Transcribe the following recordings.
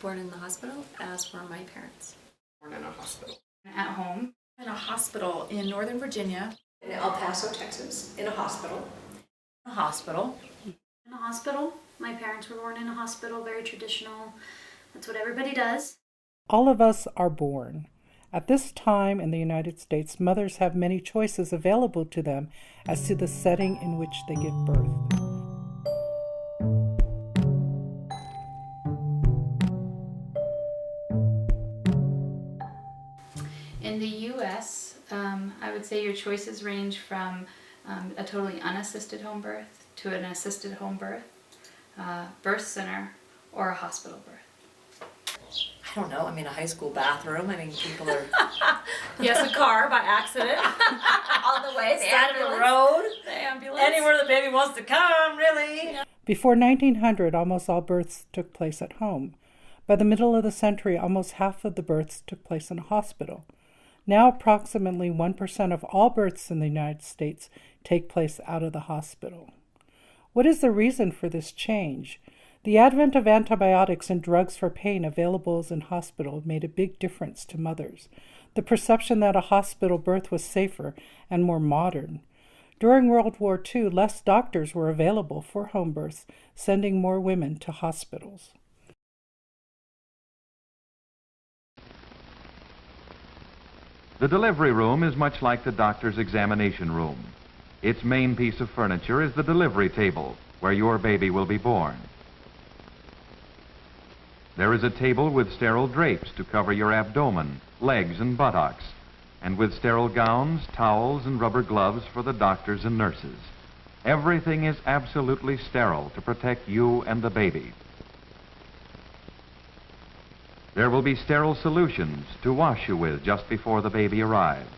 Born in the hospital, as were my parents. Born in a hospital. At home. In a hospital in Northern Virginia. In El Paso, Texas, in a hospital. A hospital. In a hospital. My parents were born in a hospital, very traditional. That's what everybody does. All of us are born. At this time in the United States, mothers have many choices available to them as to the setting in which they give birth. In the U.S., I would say your choices range from a totally unassisted home birth to an assisted home birth, birth center, or a hospital birth. I don't know. I mean, a high school bathroom. I mean, people are Yes, a car by accident. On the way, the side of the ambulance. road. The ambulance. Anywhere the baby wants to come, really. Before 1900, almost all births took place at home. By the middle of the century, almost half of the births took place in a hospital. Now, approximately 1% of all births in the United States take place out of the hospital. What is the reason for this change? The advent of antibiotics and drugs for pain available in hospital made a big difference to mothers. The perception that a hospital birth was safer and more modern. During World War II, less doctors were available for home births, sending more women to hospitals. The delivery room is much like the doctor's examination room. Its main piece of furniture is the delivery table, where your baby will be born. There is a table with sterile drapes to cover your abdomen, legs, and buttocks, and with sterile gowns, towels, and rubber gloves for the doctors and nurses. Everything is absolutely sterile to protect you and the baby. There will be sterile solutions to wash you with just before the baby arrives.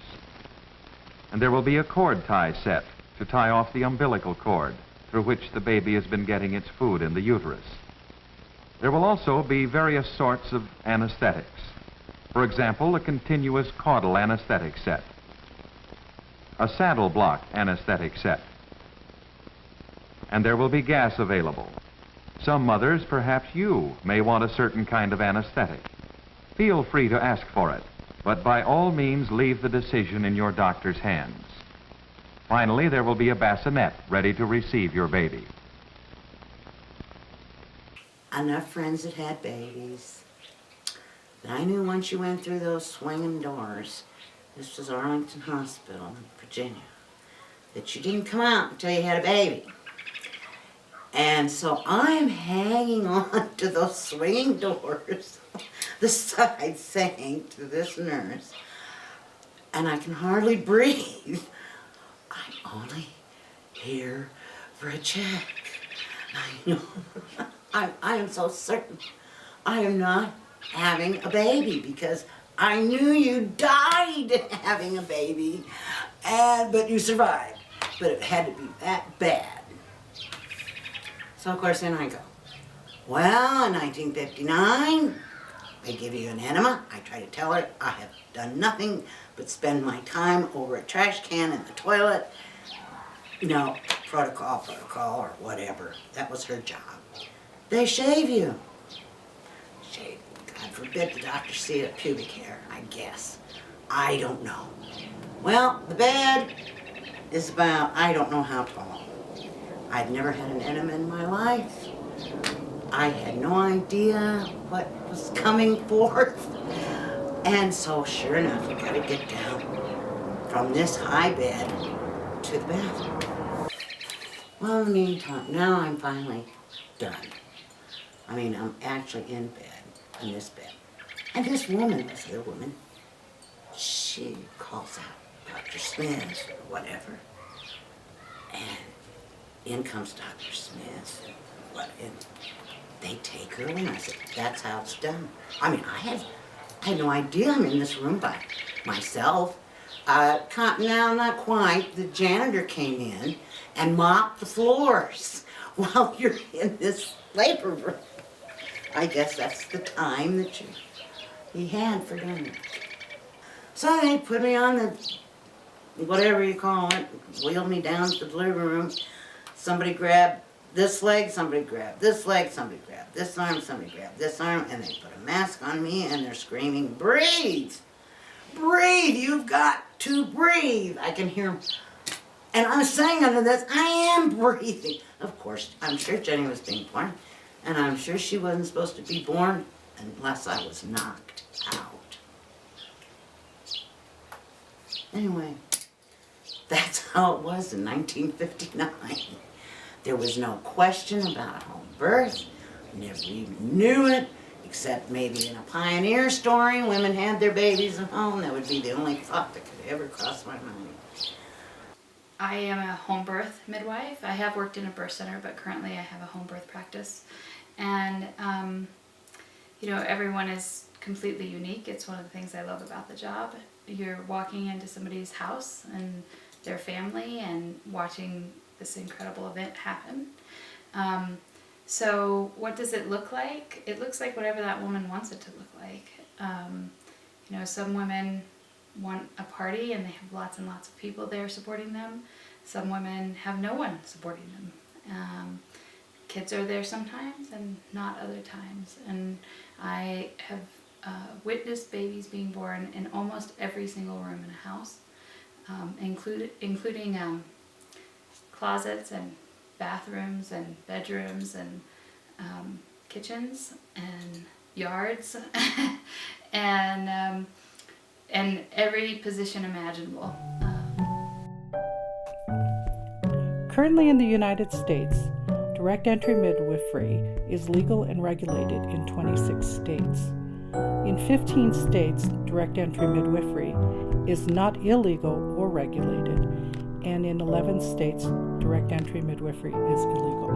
And there will be a cord tie set to tie off the umbilical cord through which the baby has been getting its food in the uterus. There will also be various sorts of anesthetics. For example, a continuous caudal anesthetic set, a saddle block anesthetic set, and there will be gas available. Some mothers, perhaps you, may want a certain kind of anesthetic. Feel free to ask for it, but by all means leave the decision in your doctor's hands. Finally, there will be a bassinet ready to receive your baby. Enough friends that had babies. But I knew once you went through those swinging doors, this was Arlington Hospital in Virginia, that you didn't come out until you had a baby. And so I'm hanging on to those swinging doors, the side saying to this nurse, and I can hardly breathe. I'm only here for a check. I know. I am so certain I am not having a baby because I knew you died having a baby, but you survived. But it had to be that bad. So of course then I go, well, in 1959, they give you an enema. I try to tell her I have done nothing but spend my time over a trash can in the toilet. You know, protocol, or whatever. That was her job. They shave you. Shave. God forbid the doctor see it, pubic hair, I guess. I don't know. Well, the bed is about, I don't know how tall. I'd never had an enema in my life. I had no idea what was coming forth. And so, sure enough, you gotta get down from this high bed to the bathroom. Well, in the meantime, now I'm finally done. I mean, I'm actually in bed, in this bed. And this woman, this other woman, she calls out Dr. Smith or whatever. And in comes Dr. Smith. And they take her in. I said, that's how it's done. I mean, I had no idea I'm in this room by myself. Now, not quite. The janitor came in and mopped the floors while you're in this labor room. I guess that's the time that he had for doing it. So they put me on the, whatever you call it, wheeled me down to the delivery room. Somebody grabbed this leg somebody grabbed, this leg somebody grabbed, this arm somebody grabbed, this arm, and they put a mask on me and they're screaming, breathe! Breathe! You've got to breathe! I can hear them. And I'm saying under this, I am breathing. Of course, I'm sure Jenny was being born, and I'm sure she wasn't supposed to be born unless I was knocked out. Anyway, that's how it was in 1959. There was no question about home birth. Never even knew it, except maybe in a pioneer story, women had their babies at home. That would be the only thought that could ever cross my mind. I am a home birth midwife. I have worked in a birth center, but currently I have a home birth practice. And, you know, everyone is completely unique. It's one of the things I love about the job. You're walking into somebody's house and their family and watching this incredible event happen. So what does it look like? It looks like whatever that woman wants it to look like. You know, some women want a party and they have lots and lots of people there supporting them. Some women have no one supporting them. Kids are there sometimes and not other times. And I have witnessed babies being born in almost every single room in a house, including closets and bathrooms and bedrooms and kitchens and yards and every position imaginable. Currently in the United States, direct entry midwifery is legal and regulated in 26 states. In 15 states, direct entry midwifery is not illegal or regulated, and in 11 states, direct entry midwifery is illegal.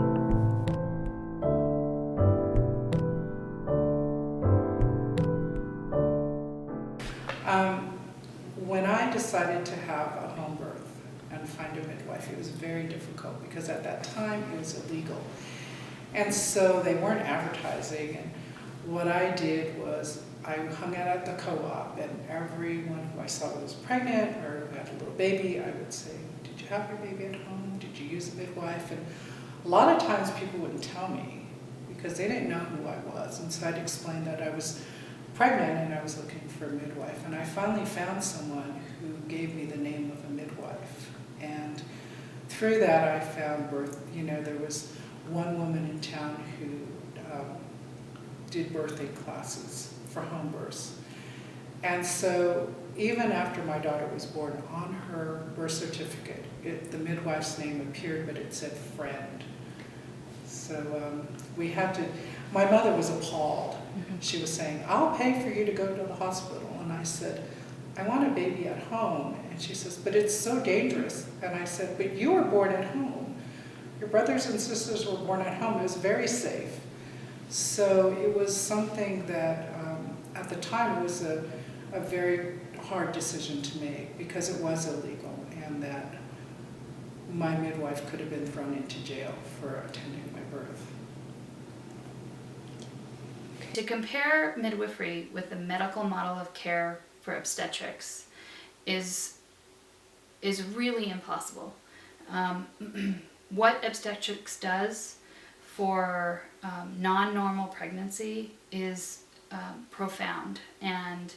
When I decided to have a home birth and find a midwife, it was very difficult because at that time it was illegal. And so they weren't advertising, and what I did was I hung out at the co-op, and everyone who I saw was pregnant or had a little baby, I would say, did you have your baby at home? Did you use a midwife? And a lot of times people wouldn't tell me because they didn't know who I was. And so I'd explain that I was pregnant and I was looking for a midwife. And I finally found someone who gave me the name of a midwife. And through that I found birth. You know, there was one woman in town who did birthing classes for home births. And so even after my daughter was born, on her birth certificate, the midwife's name appeared, but it said friend. So we had to, my mother was appalled. She was saying, I'll pay for you to go to the hospital. And I said, I want a baby at home. And she says, but it's so dangerous. And I said, but you were born at home. Your brothers and sisters were born at home. It was very safe. So it was something that, at the time, it was a very hard decision to make because it was illegal, and that my midwife could have been thrown into jail for attending my birth. To compare midwifery with the medical model of care for obstetrics is really impossible. What obstetrics does for non-normal pregnancy is profound and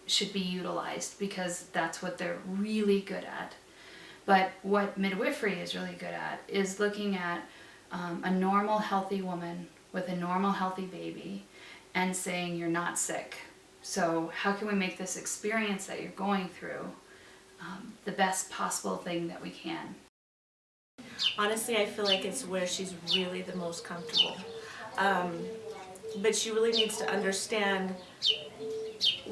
should be utilized because that's what they're really good at. But what midwifery is really good at is looking at a normal healthy woman with a normal healthy baby and saying you're not sick. So how can we make this experience that you're going through the best possible thing that we can? Honestly, I feel like it's where she's really the most comfortable. But she really needs to understand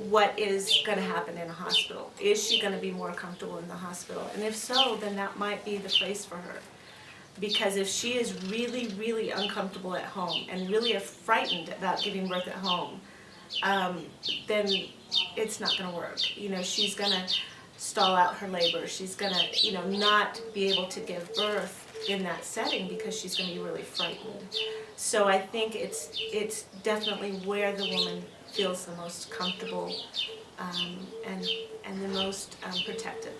what is going to happen in a hospital. Is she going to be more comfortable in the hospital? And if so, then that might be the place for her. Because if she is really, really uncomfortable at home and really frightened about giving birth at home, then it's not going to work. You know, she's going to stall out her labor. She's going to, you know, not be able to give birth in that setting because she's going to be really frightened. So I think it's definitely where the woman feels the most comfortable and the most protected.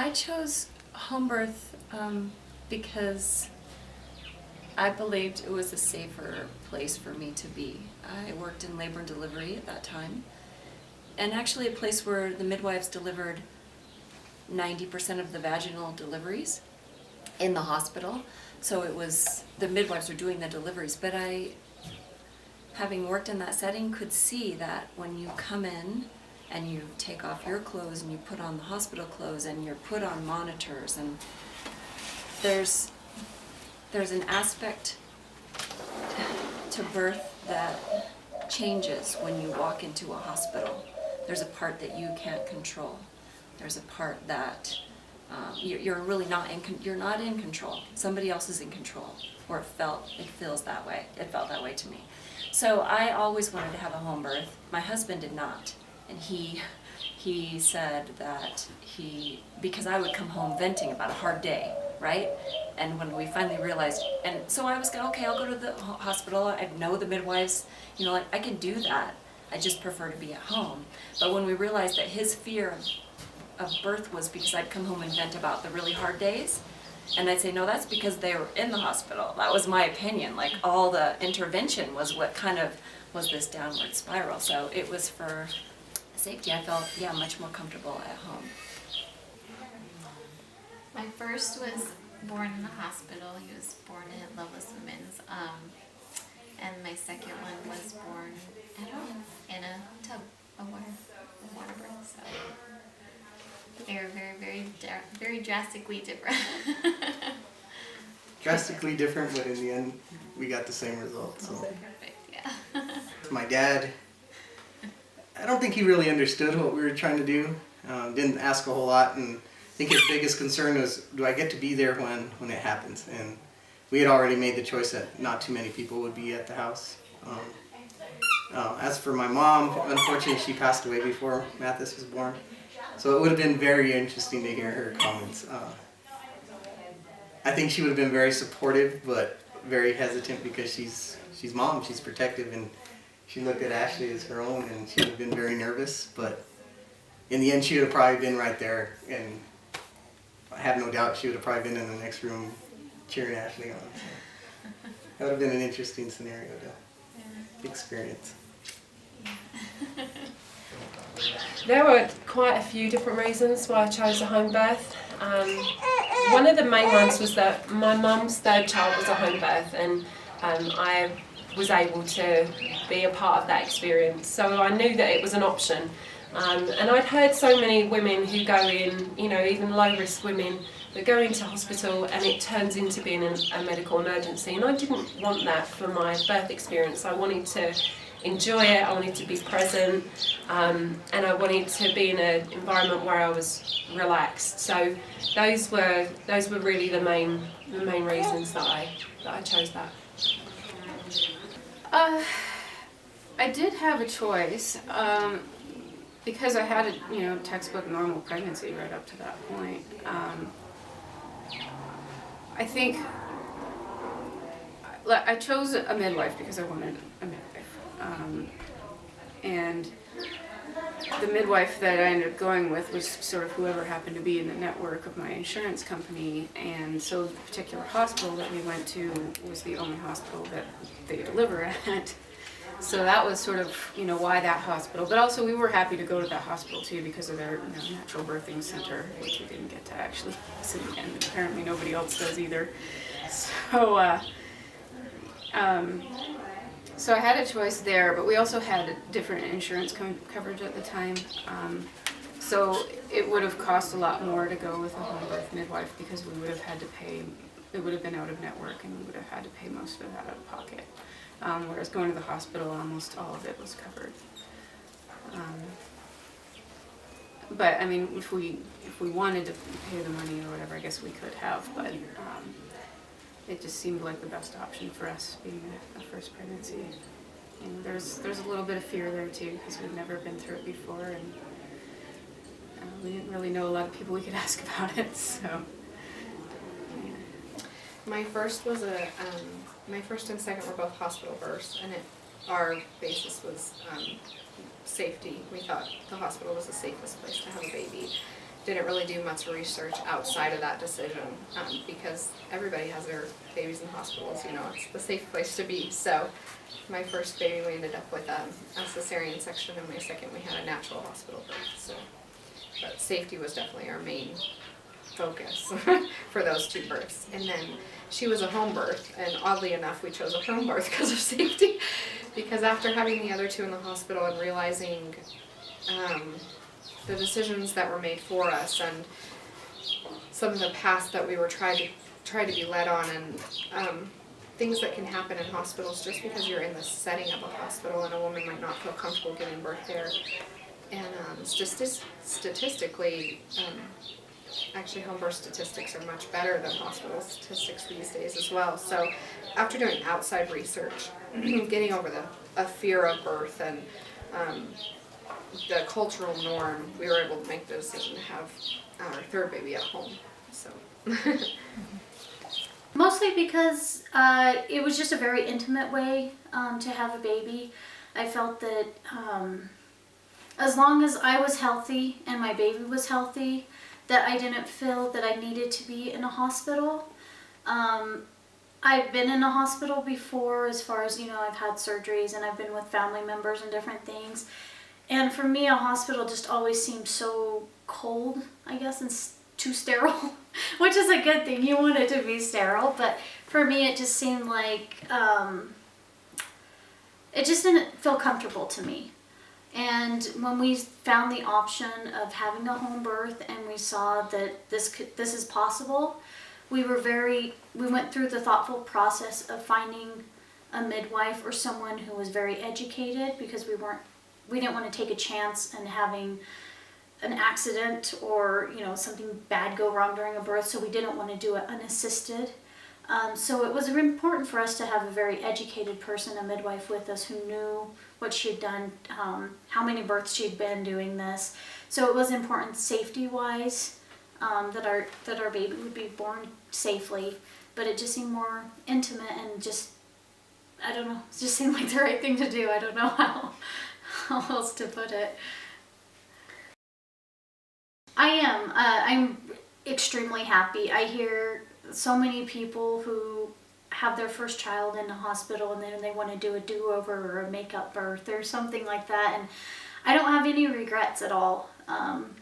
I chose home birth because I believed it was a safer place for me to be. I worked in labor and delivery at that time, and actually a place where the midwives delivered 90% of the vaginal deliveries in the hospital. So it was, the midwives were doing the deliveries, but I, having worked in that setting, could see that when you come in and you take off your clothes and you put on the hospital clothes and you're put on monitors, and there's an aspect to birth that changes when you walk into a hospital. There's a part that you can't control. There's a part that you're really not you're not in control. Somebody else is in control, or it feels that way. It felt that way to me. So I always wanted to have a home birth. My husband did not, and he said that because I would come home venting about a hard day, right? And when we finally realized, and so I was going, okay, I'll go to the hospital. I know the midwives, you know, I can do that. I just prefer to be at home. But when we realized that his fear of birth was because I'd come home and vent about the really hard days, and I'd say, no, that's because they were in the hospital. That was my opinion. Like, all the intervention was what kind of was this downward spiral. So it was for safety. I felt, yeah, much more comfortable at home. My first was born in the hospital. He was born at Loveless Women's. And my second one was born at home in a tub, a water birth. So they were very drastically different. Drastically different, but in the end, we got the same result. So. Perfect, yeah. My dad, I don't think he really understood what we were trying to do. Didn't ask a whole lot, and I think his biggest concern was, do I get to be there when it happens? And we had already made the choice that not too many people would be at the house. As for my mom, unfortunately she passed away before Mathis was born. So it would have been very interesting to hear her comments. I think she would have been very supportive, but very hesitant because she's mom, she's protective, and she looked at Ashley as her own, and she would have been very nervous. But in the end, she would have probably been right there, and I have no doubt she would have probably been in the next room cheering Ashley on. So that would have been an interesting scenario to experience. There were quite a few different reasons why I chose a home birth. One of the main ones was that my mum's third child was a home birth, and I was able to be a part of that experience. So I knew that it was an option. And I'd heard so many women who go in, you know, even low-risk women, that go into hospital and it turns into being a medical emergency. And I didn't want that for my birth experience. I wanted to enjoy it, I wanted to be present, and I wanted to be in an environment where I was relaxed. So those were really the main reasons that I chose that. I did have a choice because I had a textbook normal pregnancy right up to that point. I think I chose a midwife because I wanted a midwife, and the midwife that I ended up going with was sort of whoever happened to be in the network of my insurance company, and so the particular hospital that we went to was the only hospital that they deliver at. So that was sort of, why that hospital. But also we were happy to go to that hospital too because of their natural birthing center, which we didn't get to actually visit, and apparently nobody else does either. So, so I had a choice there, but we also had different insurance coverage at the time. So it would have cost a lot more to go with a home birth midwife because we would have had to pay, it would have been out of network and we would have had to pay most of that out of pocket. Whereas going to the hospital, almost all of it was covered. But I mean, if we wanted to pay the money or whatever, I guess we could have. But it just seemed like the best option for us, being a first pregnancy. And there's a little bit of fear there too, because we've never been through it before, and we didn't really know a lot of people we could ask about it. So. My first was my first and second were both hospital births, and our basis was safety. We thought the hospital was the safest place to have a baby. didn't really do much research outside of that decision, because everybody has their babies in hospitals, you know, it's the safe place to be. So my first baby, we ended up with a cesarean section, and my second, we had a natural hospital birth. So, but safety was definitely our main focus for those 2 births. And then she was a home birth, and oddly enough, we chose a home birth because of safety. Because after having the other 2 in the hospital and realizing the decisions that were made for us and some of the paths that we were tried to be led on, and things that can happen in hospitals just because you're in the setting of a hospital and a woman might not feel comfortable giving birth there. And statistically, actually home birth statistics are much better than hospital statistics these days as well. So after doing outside research, getting over a fear of birth and the cultural norm, we were able to make the decision to have our 3rd baby at home. So. Mostly because it was just a very intimate way to have a baby. I felt that as long as I was healthy and my baby was healthy, that I didn't feel that I needed to be in a hospital. I've been in a hospital before, as far as, you know, I've had surgeries and I've been with family members and different things. And for me, a hospital just always seemed so cold, I guess, and too sterile, which is a good thing. You want it to be sterile, but for me, it just seemed like, it just didn't feel comfortable to me. And when we found the option of having a home birth and we saw that this is possible, we went through the thoughtful process of finding a midwife or someone who was very educated, because we didn't want to take a chance and having an accident or, you know, something bad go wrong during a birth, so we didn't want to do it unassisted. So it was important for us to have a very educated person, a midwife with us, who knew what she had done, how many births she'd been doing this. So it was important safety-wise, that our baby would be born safely, but it just seemed more intimate and just, I don't know, it just seemed like the right thing to do. I don't know how else to put it. I'm extremely happy. I hear so many people who have their first child in the hospital and then they want to do a do-over or a make-up birth or something like that, and I don't have any regrets at all.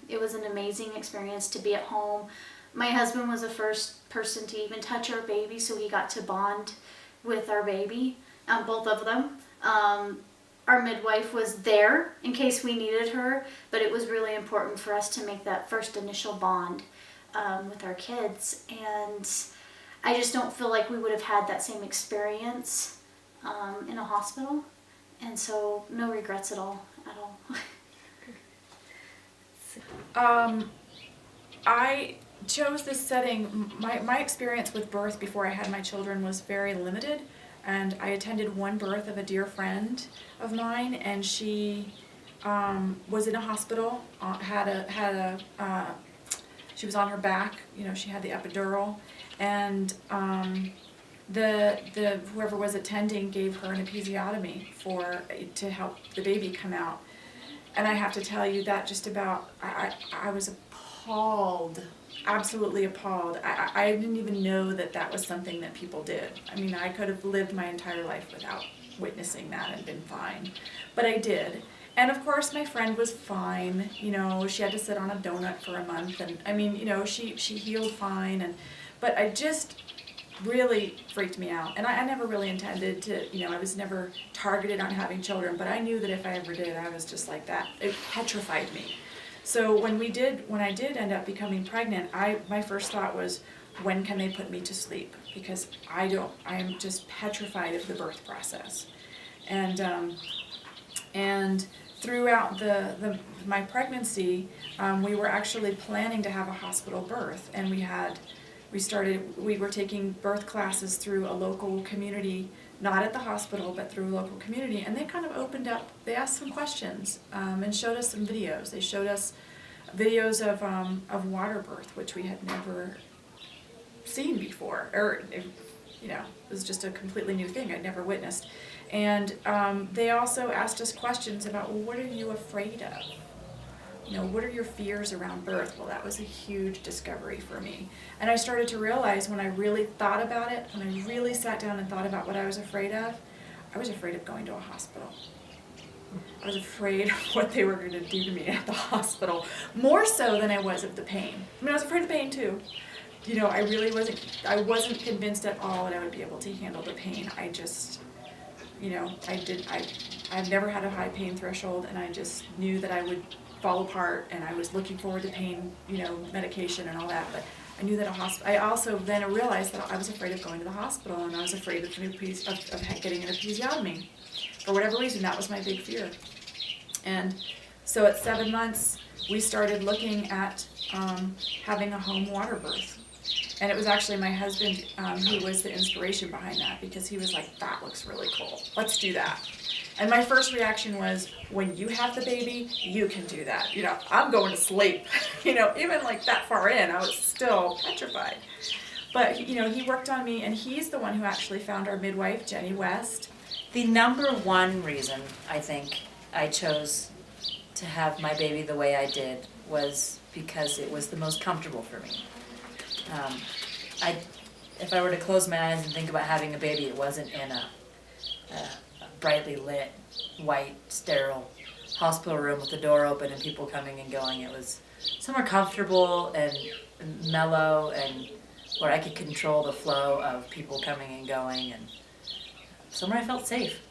It was an amazing experience to be at home. My husband was the first person to even touch our baby, so he got to bond with our baby, both of them. Our midwife was there in case we needed her, but it was really important for us to make that first initial bond with our kids, and I just don't feel like we would have had that same experience in a hospital, and so no regrets at all. I chose this setting. My experience with birth before I had my children was very limited, and I attended one birth of a dear friend of mine, and she was in a hospital, she was on her back, you know, she had the epidural, and the whoever was attending gave her an episiotomy to help the baby come out. And I have to tell you that just about, I was appalled, absolutely appalled. I didn't even know that was something that people did. I mean, I could have lived my entire life without witnessing that and been fine, but I did. And of course my friend was fine, you know, she had to sit on a donut for a month, and I mean, you know, she healed fine, but I just really freaked me out. And I never really intended to, you know, I was never targeted on having children, but I knew that if I ever did, I was just like that. It petrified me. So when I did end up becoming pregnant, my first thought was, when can they put me to sleep? Because I am just petrified of the birth process. And throughout my pregnancy, we were actually planning to have a hospital birth, and we were taking birth classes through a local community, not at the hospital, but through a local community, and they kind of opened up, they asked some questions, and showed us some videos. They showed us videos of water birth, which we had never seen before, or, you know, it was just a completely new thing I'd never witnessed. And they also asked us questions about, well, what are you afraid of? You know, what are your fears around birth? Well, that was a huge discovery for me. And I started to realize when I really thought about it, when I really sat down and thought about what I was afraid of going to a hospital. I was afraid of what they were going to do to me at the hospital, more so than I was of the pain. I mean, I was afraid of the pain too. You know, I wasn't convinced at all that I would be able to handle the pain. I just, you know, I've never had a high pain threshold, and I just knew that I would fall apart, and I was looking forward to pain, you know, medication and all that, but I knew that I also then realized that I was afraid of going to the hospital, and I was afraid of getting an episiotomy. For whatever reason, that was my big fear. And so at 7 months, we started looking at having a home water birth. And it was actually my husband who was the inspiration behind that, because he was like, that looks really cool. Let's do that. And my first reaction was, when you have the baby, you can do that. You know, I'm going to sleep. You know, even like that far in, I was still petrified. But, you know, he worked on me, and he's the one who actually found our midwife, Jenny West. The number one reason I think I chose to have my baby the way I did was because it was the most comfortable for me. If I were to close my eyes and think about having a baby, it wasn't in a brightly lit, white, sterile hospital room with the door open and people coming and going. It was somewhere comfortable and mellow, and where I could control the flow of people coming and going, and somewhere I felt safe.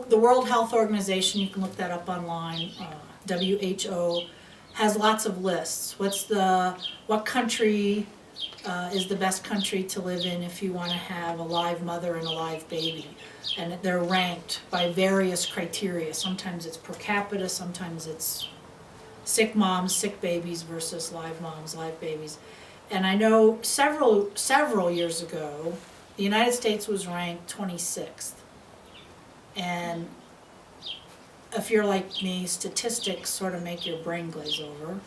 The World Health Organization, you can look that up online, WHO, has lots of lists. What country is the best country to live in if you want to have a live mother and a live baby? And they're ranked by various criteria. Sometimes it's per capita, sometimes it's sick moms, sick babies versus live moms, live babies. And I know several years ago, the United States was ranked 26th. And if you're like me, statistics sort of make your brain glaze over.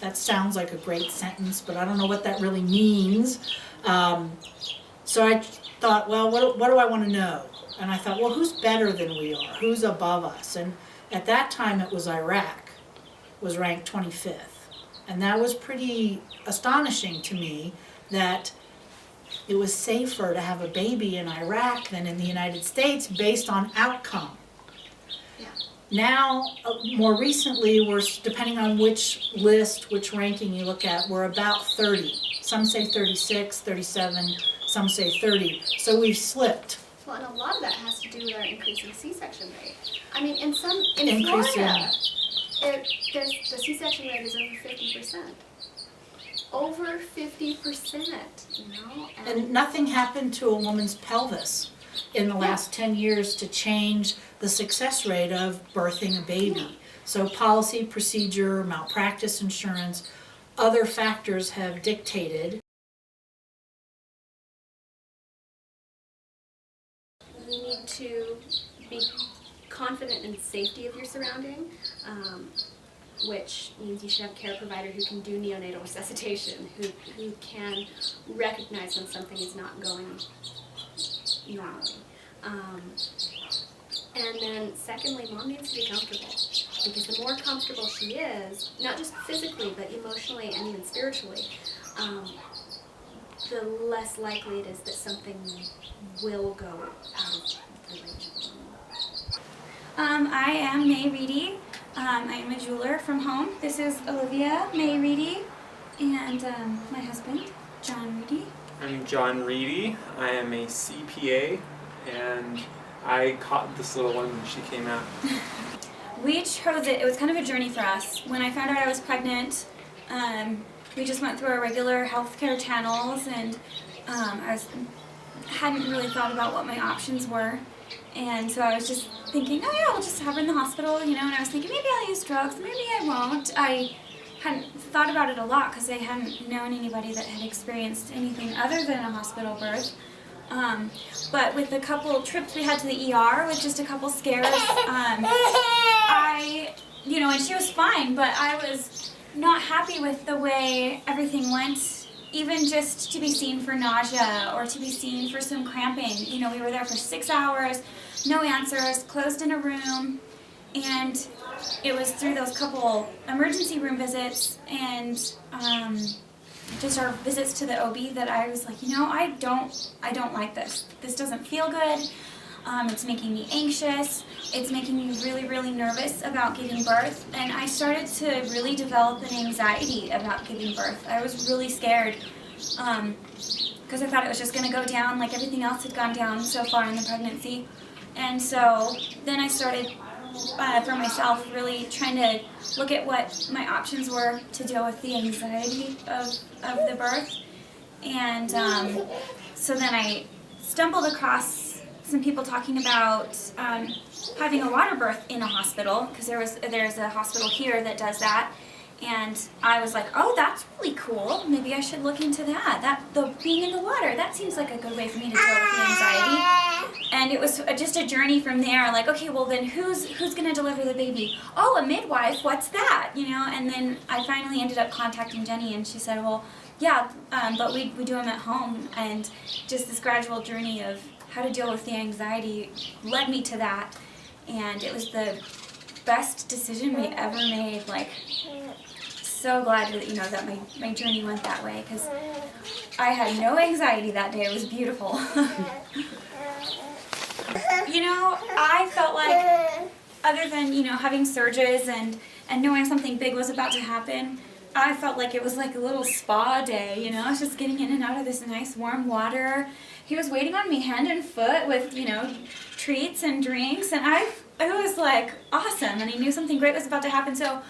That sounds like a great sentence, but I don't know what that really means. So I thought, well, what do I want to know? And I thought, well, who's better than we are? Who's above us? And at that time, it was Iraq, was ranked 25th. And that was pretty astonishing to me, that it was safer to have a baby in Iraq than in the United States based on outcome. Yeah. Now, more recently, we're, depending on which list, which ranking you look at, we're about 30. Some say 36, 37, some say 30. So we've slipped. Well, and a lot of that has to do with our increasing C-section rate. I mean, in Florida, the C-section rate is over 50%. Over 50%, you know? And nothing happened to a woman's pelvis in the last 10 years to change the success rate of birthing a baby. Yeah. So policy, procedure, malpractice insurance, other factors have dictated. You need to be confident in the safety of your surrounding, which means you should have a care provider who can do neonatal resuscitation, who can recognize when something is not going normally. And then secondly, mom needs to be comfortable, because the more comfortable she is, not just physically, but emotionally and even spiritually, the less likely it is that something will go out of the range of normal. I am May Reedy. I am a jeweler from home. This is Olivia May Reedy, and my husband, John Reedy. I'm John Reedy. I am a CPA, and I caught this little one when she came out. We chose it. It was kind of a journey for us. When I found out I was pregnant, we just went through our regular healthcare channels, and hadn't really thought about what my options were. And so I was just thinking, oh yeah, we'll just have her in the hospital, you know, and I was thinking maybe I'll use drugs, maybe I won't. I hadn't thought about it a lot because I hadn't known anybody that had experienced anything other than a hospital birth. But with a couple trips we had to the ER with just a couple scares, and she was fine, but I was not happy with the way everything went even just to be seen for nausea or to be seen for some cramping. You know, we were there for 6 hours, no answers, closed in a room, and it was through those couple emergency room visits and just our visits to the OB that I was like, you know, I don't like this. This doesn't feel good. It's making me anxious. It's making me really, really nervous about giving birth. And I started to really develop an anxiety about giving birth. I was really scared because I thought it was just going to go down like everything else had gone down so far in the pregnancy. And so then I started for myself really trying to look at what my options were to deal with the anxiety of the birth. And so then I stumbled across some people talking about having a water birth in a hospital, because there's a hospital here that does that. And I was like, oh, that's really cool. Maybe I should look into that. Being in the water, that seems like a good way for me to deal with the anxiety. And it was just a journey from there. Like, okay, well then who's going to deliver the baby? Oh, a midwife. What's that? You know. And then I finally ended up contacting Jenny, and she said, well, yeah, but we do them at home. And just this gradual journey of how to deal with the anxiety led me to that. And it was the best decision we ever made. Like, so glad that, you know, that my journey went that way, because I had no anxiety that day. It was beautiful. You know, I felt like, other than, you know, having surges and knowing something big was about to happen, I felt like it was like a little spa day, you know. I was just getting in and out of this nice warm water. He was waiting on me hand and foot with, you know, treats and drinks, and it was like awesome, and I knew something great was about to happen. So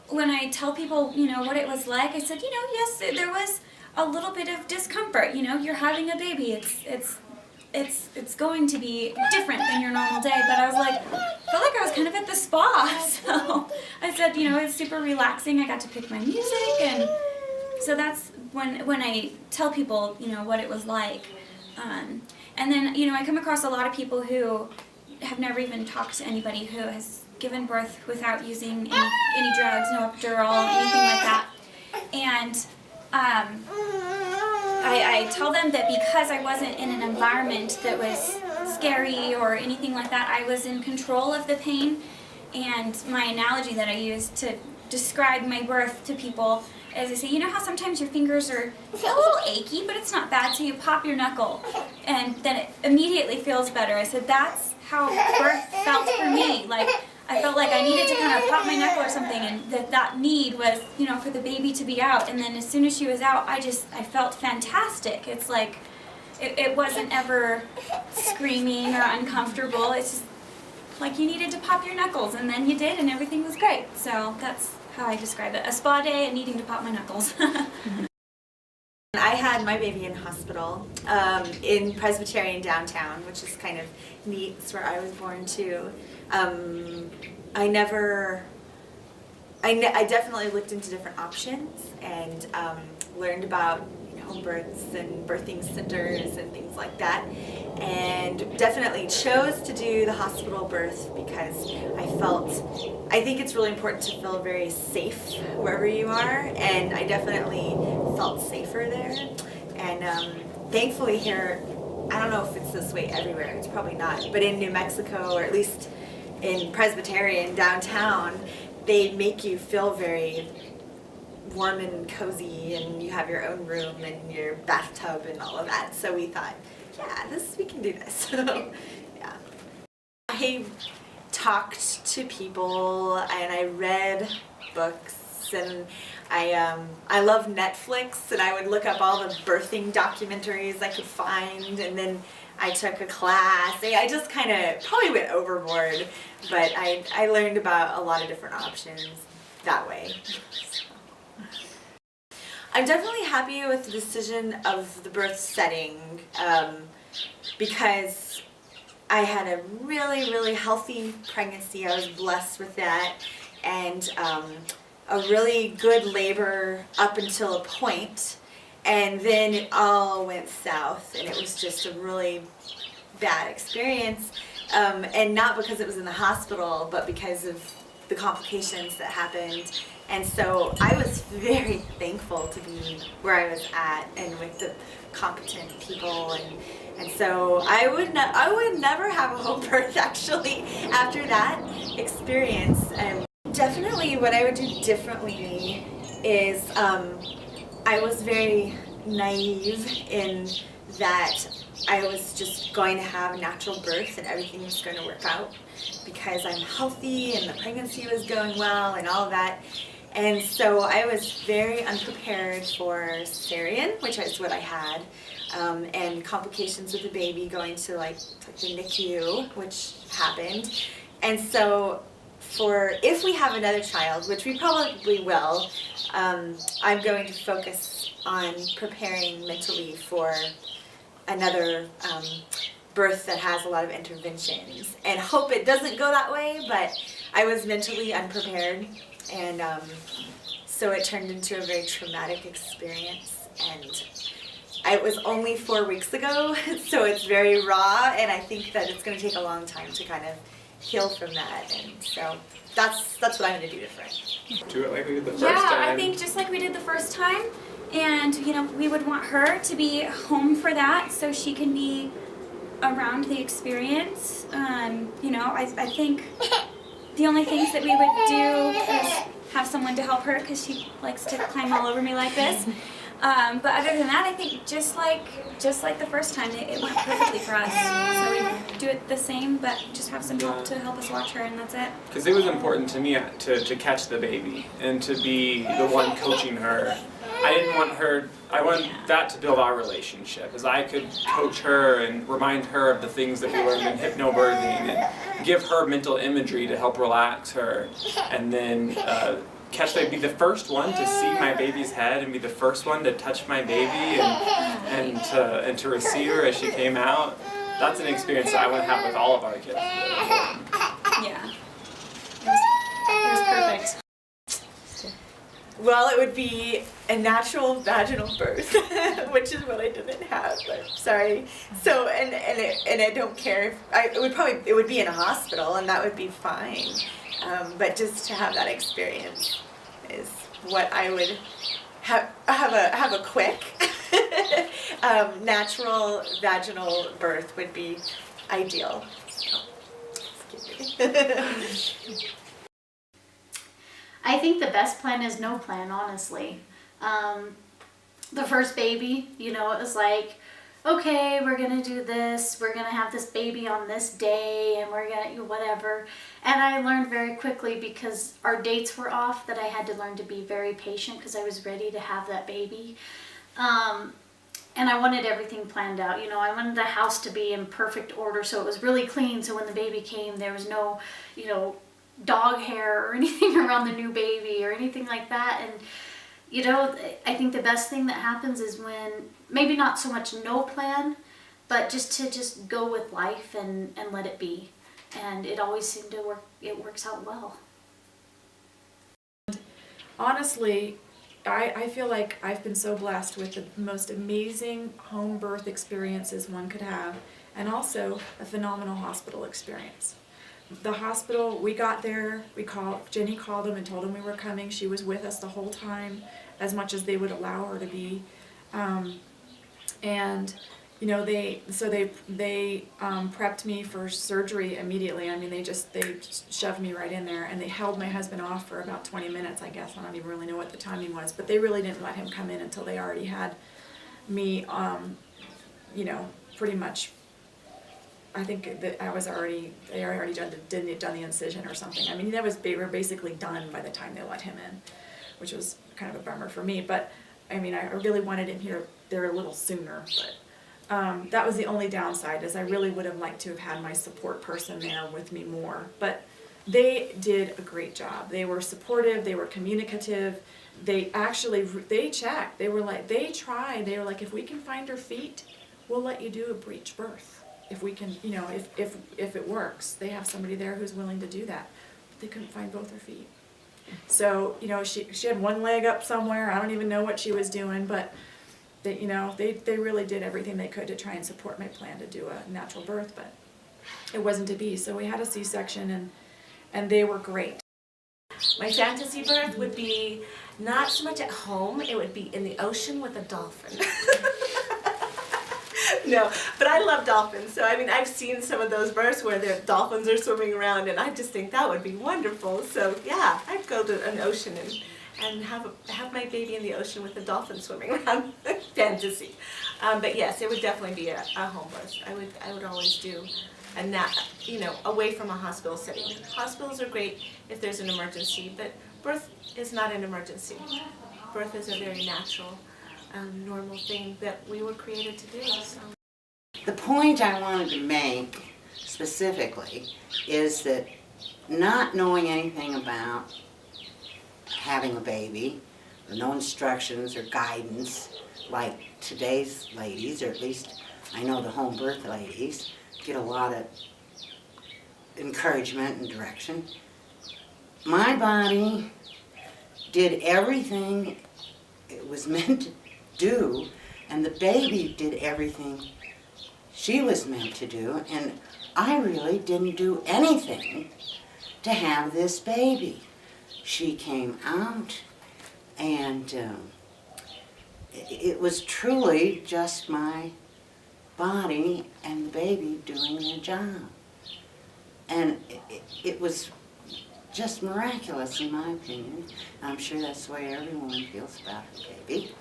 when I tell people, you know, what it was like, I said, you know, yes, there was a little bit of discomfort. You know, you're having a baby. It's going to be different than your normal day. But I was like, felt like I was kind of at the spa. So I said, you know, it's super relaxing. I got to pick my music, and so that's when I tell people, you know, what it was like. And then, you know, I come across a lot of people who have never even talked to anybody who has given birth without using any drugs, no epidural, anything like that. And I tell them that because I wasn't in an environment that was scary or anything like that, I was in control of the pain. And my analogy that I use to describe my birth to people is I say, you know how sometimes your fingers are a little achy, but it's not bad, so you pop your knuckle, and then it immediately feels better. I said, that's how birth felt for me. Like, I felt like I needed to kind of pop my knuckle or something, and that need was, you know, for the baby to be out. And then as soon as she was out, I felt fantastic. It's like, it wasn't ever screaming or uncomfortable. It's just like you needed to pop your knuckles, and then you did, and everything was great. So that's how I describe it. A spa day and needing to pop my knuckles. I had my baby in hospital in Presbyterian downtown, which is kind of neat. It's where I was born too. I definitely looked into different options and learned about home births and birthing centers and things like that, and definitely chose to do the hospital birth because I think it's really important to feel very safe wherever you are, and I definitely felt safer there. And thankfully here, I don't know if it's this way everywhere, it's probably not, but in New Mexico, or at least in Presbyterian downtown, they make you feel very warm and cozy, and you have your own room and your bathtub and all of that. So we thought, yeah, we can do this. So, yeah. I talked to people and I read books, and I love Netflix, and I would look up all the birthing documentaries I could find, and then I took a class. I just kind of probably went overboard, but I learned about a lot of different options that way. I'm definitely happy with the decision of the birth setting because I had a really, really healthy pregnancy. I was blessed with that, and a really good labor up until a point, and then it all went south, and it was just a really bad experience, and not because it was in the hospital, but because of the complications that happened And so I was very thankful to be where I was at and with the competent people, and so I would never have a home birth actually after that experience. And definitely what I would do differently is I was very naive in that I was just going to have a natural birth and everything was going to work out because I'm healthy and the pregnancy was going well and all of that. And so I was very unprepared for cesarean, which is what I had, and complications with the baby going to like the NICU, which happened. And so if we have another child, which we probably will, I'm going to focus on preparing mentally for another birth that has a lot of interventions, and hope it doesn't go that way, but I was mentally unprepared, and so it turned into a very traumatic experience, and it was only 4 weeks ago, so it's very raw, and I think that it's going to take a long time to kind of heal from that, and so that's what I'm going to do different. Do it like we did the first Yeah, time. I think just like we did the first time, and you know, we would want her to be home for that so she can be around the experience. You know, I think the only things that we would do is have someone to help her because she likes to climb all over me like this. But other than that, I think just like the first time, it went perfectly for us. So we do it the same, but just have some help to help us watch her, and that's it. Because it was important to me to catch the baby and to be the one coaching her. I wanted that to build our relationship, as I could coach her and remind her of the things that we learned in hypnobirthing and give her mental imagery to help relax her, and then be the first one to see my baby's head and be the first one to touch my baby and to receive her as she came out. That's an experience that I want to have with all of our kids. Yeah. It was perfect. Well, it would be a natural vaginal birth, which is what I didn't have. But sorry. So and I don't care. It would be in a hospital, and that would be fine. But just to have that experience is what I would have a quick natural vaginal birth would be ideal. So, excuse me. I think the best plan is no plan, honestly. The first baby, you know, it was like, okay, we're gonna do this, we're gonna have this baby on this day, and we're gonna whatever. And I learned very quickly, because our dates were off, that I had to learn to be very patient because I was ready to have that baby. And I wanted everything planned out. You know, I wanted the house to be in perfect order, so it was really clean, so when the baby came, there was no, you know, dog hair or anything around the new baby or anything like that. And you know, I think the best thing that happens is when maybe not so much no plan, but just go with life and let it be. And it always seemed to work. It works out well. Honestly, I feel like I've been so blessed with the most amazing home birth experiences one could have, and also a phenomenal hospital experience. The hospital, we got there, Jenny called them and told them we were coming. She was with us the whole time, as much as they would allow her to be. And you know, they prepped me for surgery immediately. I mean, they just shoved me right in there, and they held my husband off for about 20 minutes, I guess. I don't even really know what the timing was, but they really didn't let him come in until they already had me, you know, pretty much. I think that they already done the incision or something. I mean, they were basically done by the time they let him in, which was kind of a bummer for me. But I mean, I really wanted him there a little sooner. But that was the only downside, is I really would have liked to have had my support person there with me more. But they did a great job. They were supportive. They were communicative. They checked. They were like, they were like, if we can find her feet, we'll let you do a breech birth. If we can, you know, if it works, they have somebody there who's willing to do that. But they couldn't find both her feet. So, you know, she had one leg up somewhere. I don't even know what she was doing, but they, you know, they really did everything they could to try and support my plan to do a natural birth, but it wasn't to be. So we had a C-section, and they were great. My fantasy birth would be not so much at home, it would be in the ocean with a dolphin. No, but I love dolphins. So I mean, I've seen some of those births where the dolphins are swimming around, and I just think that would be wonderful. So yeah, I'd go to an ocean and have my baby in the ocean with a dolphin swimming around. Fantasy. But yes, it would definitely be a home birth. I would always do a away from a hospital setting. Hospitals are great if there's an emergency, but birth is not an emergency. Birth is a very natural, normal thing that we were created to do. So. The point I wanted to make specifically is that not knowing anything about having a baby, or no instructions or guidance like today's ladies, or at least I know the home birth ladies, get a lot of encouragement and direction. My body did everything it was meant to do, and the baby did everything she was meant to do, and I really didn't do anything to have this baby. She came out, and it was truly just my body and the baby doing their job. And it was just miraculous in my opinion. I'm sure that's the way every woman feels about her baby.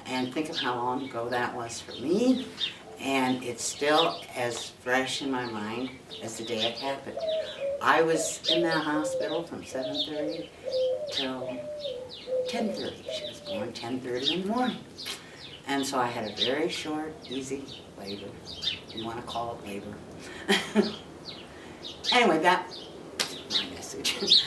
And think of how long ago that was for me. And it's still as fresh in my mind as the day it happened. I was in that hospital from 7:30 till 10:30. She was born 10:30 in the morning. And so I had a very short, easy labor. You want to call it labor. Anyway, that's my message.